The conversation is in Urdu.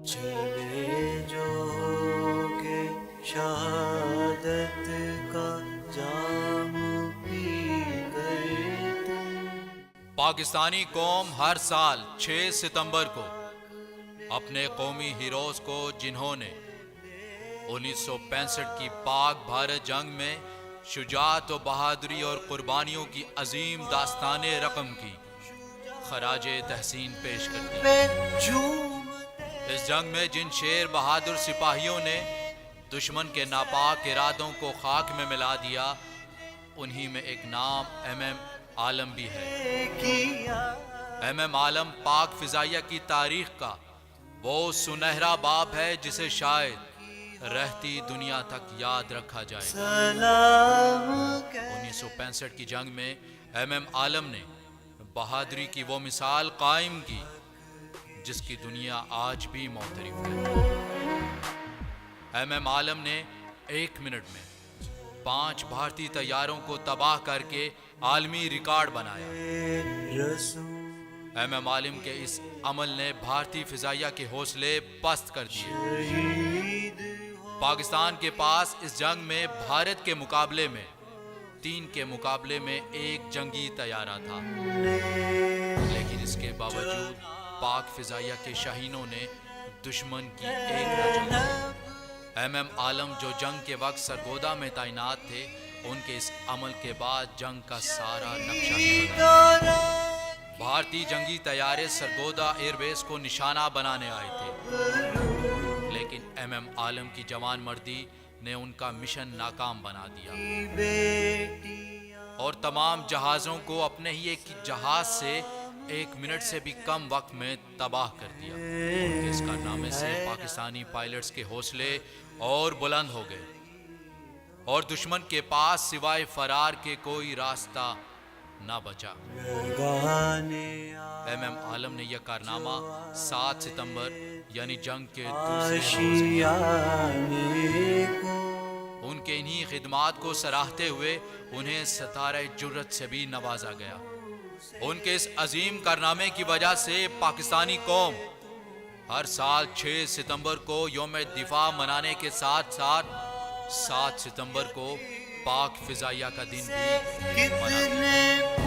جینے جو کہ شہادت کا جام پی گئے تم۔ پاکستانی قوم ہر سال 6 ستمبر کو اپنے قومی ہیروز کو، جنہوں نے 1965 کی پاک بھارت جنگ میں شجاعت و بہادری اور قربانیوں کی عظیم داستان رقم کی، خراج تحسین پیش کرتی ہے۔ اس جنگ میں جن شیر بہادر سپاہیوں نے دشمن کے ناپاک ارادوں کو خاک میں ملا دیا، انہی میں ایک نام ایم عالم بھی ہے۔ ایم عالم پاک فضائیہ کی تاریخ کا وہ سنہرا باب ہے جسے شاید رہتی دنیا تک یاد رکھا جائے گا۔ 1965 کی جنگ میں ایم عالم نے بہادری کی وہ مثال قائم کی جس کی دنیا آج بھی معترف ہے۔ ایم عالم نے 1 منٹ میں 5 بھارتی طیاروں کو تباہ کر کے عالمی ریکارڈ بنایا۔ ایم عالم کے اس عمل نے بھارتی فضائیہ کے حوصلے پست کر دیے۔ پاکستان کے پاس اس جنگ میں بھارت کے مقابلے میں 3 کے مقابلے میں 1 جنگی طیارہ تھا، لیکن اس کے باوجود پاک فضائیہ کے شاہینوں نے دشمن کی ایک نہ چلی۔ ایم عالم جو جنگ کے وقت سرگودا میں تعینات تھے، ان کے اس عمل کے بعد جنگ کا سارا نقشہ ہی بدل گیا۔ بھارتی جنگی طیارے سرگودا ایئر بیس کو نشانہ بنانے آئے تھے، لیکن ایم عالم کی جوان مردی نے ان کا مشن ناکام بنا دیا اور تمام جہازوں کو اپنے ہی ایک جہاز سے 1 منٹ سے بھی کم وقت میں تباہ کر دیا۔ ان کے اس کارنامے سے پاکستانی پائلٹس کے حوصلے اور بلند ہو گئے اور دشمن کے پاس سوائے فرار کے کوئی راستہ نہ بچا۔ ایم عالم نے یہ کارنامہ 7 ستمبر یعنی جنگ کے دوسرے روز ان کے انہی خدمات کو سراہتے ہوئے انہیں ستارہ جرت سے بھی نوازا گیا۔ ان کے اس عظیم کارنامے کی وجہ سے پاکستانی قوم ہر سال 6 ستمبر کو یوم دفاع منانے کے ساتھ ساتھ 7 ستمبر کو پاک فضائیہ کا دن بھی مناتی ہے۔